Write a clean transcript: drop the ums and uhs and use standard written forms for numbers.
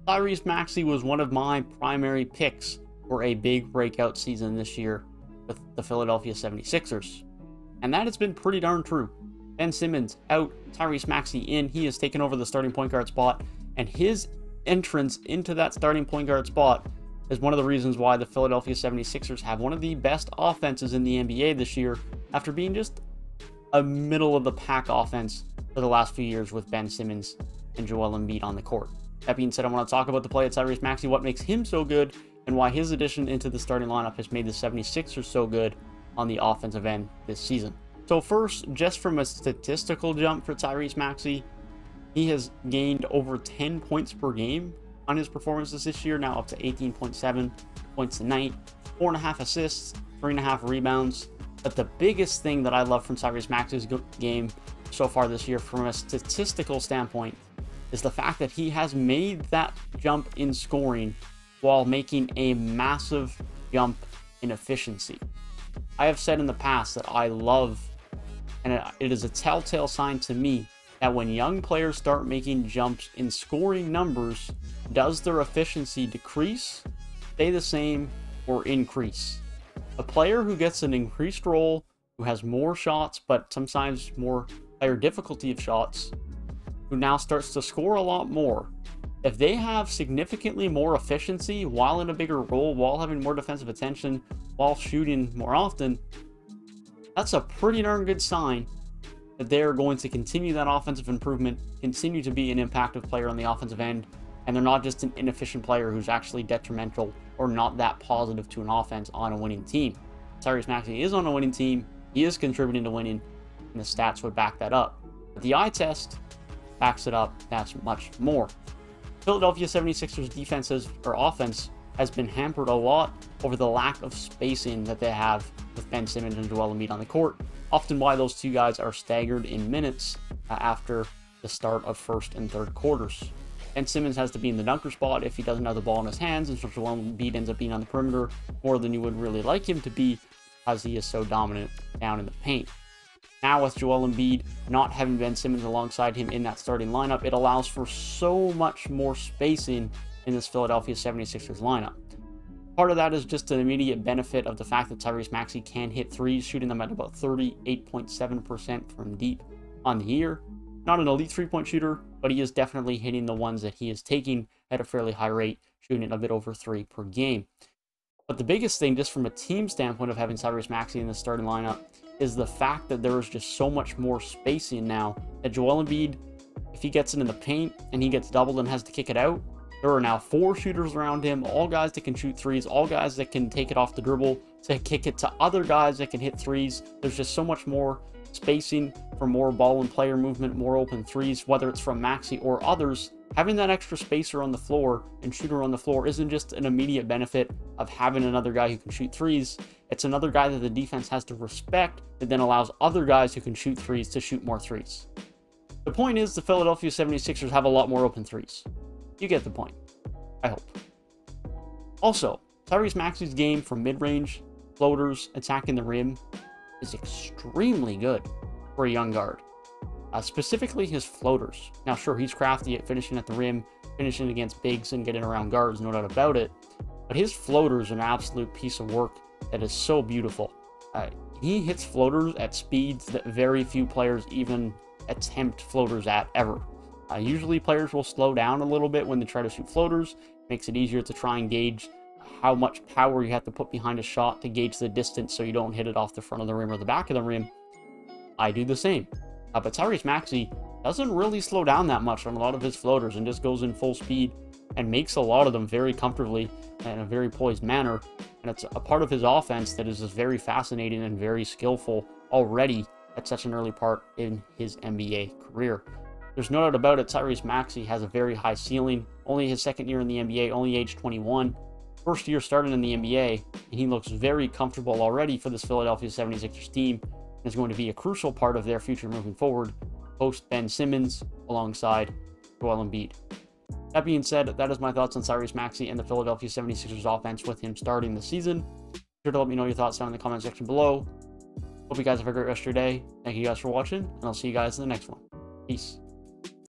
Tyrese Maxey was one of my primary picks for a big breakout season this year with the Philadelphia 76ers. And that has been pretty darn true. Ben Simmons out, Tyrese Maxey in. He has taken over the starting point guard spot, and his entrance into that starting point guard spot is one of the reasons why the Philadelphia 76ers have one of the best offenses in the NBA this year after being just a middle-of-the-pack offense for the last few years with Ben Simmons and Joel Embiid on the court. That being said, I want to talk about the play of Tyrese Maxey, what makes him so good, and why his addition into the starting lineup has made the 76ers so good on the offensive end this season. So first, just from a statistical jump for Tyrese Maxey, he has gained over 10 points per game on his performances this year, now up to 18.7 points a night, 4.5 assists, 3.5 rebounds. But the biggest thing that I love from Tyrese Maxey's game so far this year from a statistical standpoint is the fact that he has made that jump in scoring while making a massive jump in efficiency. I have said in the past that I love, and it is a telltale sign to me, that when young players start making jumps in scoring numbers, does their efficiency decrease, stay the same, or increase? A player who gets an increased role, who has more shots, but sometimes more higher difficulty of shots, who now starts to score a lot more, if they have significantly more efficiency while in a bigger role, while having more defensive attention, while shooting more often, that's a pretty darn good sign that they're going to continue that offensive improvement, continue to be an impactful player on the offensive end, and they're not just an inefficient player who's actually detrimental or not that positive to an offense on a winning team. Tyrese Maxey is on a winning team, he is contributing to winning, and the stats would back that up. But the eye test backs it up, that's much more. Philadelphia 76ers defenses or offense has been hampered a lot over the lack of spacing that they have with Ben Simmons and Joel Embiid on the court, often why those two guys are staggered in minutes after the start of first and third quarters. Ben Simmons has to be in the dunker spot if he doesn't have the ball in his hands, and so Joel Embiid ends up being on the perimeter more than you would really like him to be because he is so dominant down in the paint. Now with Joel Embiid not having Ben Simmons alongside him in that starting lineup, it allows for so much more spacing in this Philadelphia 76ers lineup. Part of that is just an immediate benefit of the fact that Tyrese Maxey can hit threes, shooting them at about 38.7% from deep on the year. Not an elite three-point shooter, but he is definitely hitting the ones that he is taking at a fairly high rate, shooting a bit over 3 per game. But the biggest thing, just from a team standpoint of having Tyrese Maxey in the starting lineup, is the fact that there is just so much more spacing now that Joel Embiid, if he gets it in the paint and he gets doubled and has to kick it out, there are now 4 shooters around him, all guys that can shoot threes, all guys that can take it off the dribble to kick it to other guys that can hit threes. There's just so much more spacing for more ball and player movement, more open threes, whether it's from Maxey or others. Having that extra spacer on the floor and shooter on the floor isn't just an immediate benefit of having another guy who can shoot threes. It's another guy that the defense has to respect that then allows other guys who can shoot threes to shoot more threes. The point is the Philadelphia 76ers have a lot more open threes. You get the point, I hope. Also, Tyrese Maxey's game from mid-range, floaters, attacking the rim is extremely good for a young guard. Specifically his floaters. Now sure, he's crafty at finishing at the rim, finishing against bigs and getting around guards, no doubt about it. But his floaters are an absolute piece of work that is so beautiful. He hits floaters at speeds that very few players even attempt floaters at ever. Usually players will slow down a little bit when they try to shoot floaters. Makes it easier to try and gauge how much power you have to put behind a shot to gauge the distance so you don't hit it off the front of the rim or the back of the rim. I do the same. But Tyrese Maxey doesn't really slow down that much on a lot of his floaters and just goes in full speed and makes a lot of them very comfortably in a very poised manner. And it's a part of his offense that is just very fascinating and very skillful already at such an early part in his NBA career. There's no doubt about it, Tyrese Maxey has a very high ceiling. Only his second year in the NBA, only age 21. First year starting in the NBA, and he looks very comfortable already for this Philadelphia 76ers team. And is going to be a crucial part of their future moving forward, post Ben Simmons alongside Joel Embiid. That being said, that is my thoughts on Tyrese Maxey and the Philadelphia 76ers offense with him starting the season. Be sure to let me know your thoughts down in the comment section below. Hope you guys have a great rest of your day. Thank you guys for watching, and I'll see you guys in the next one. Peace.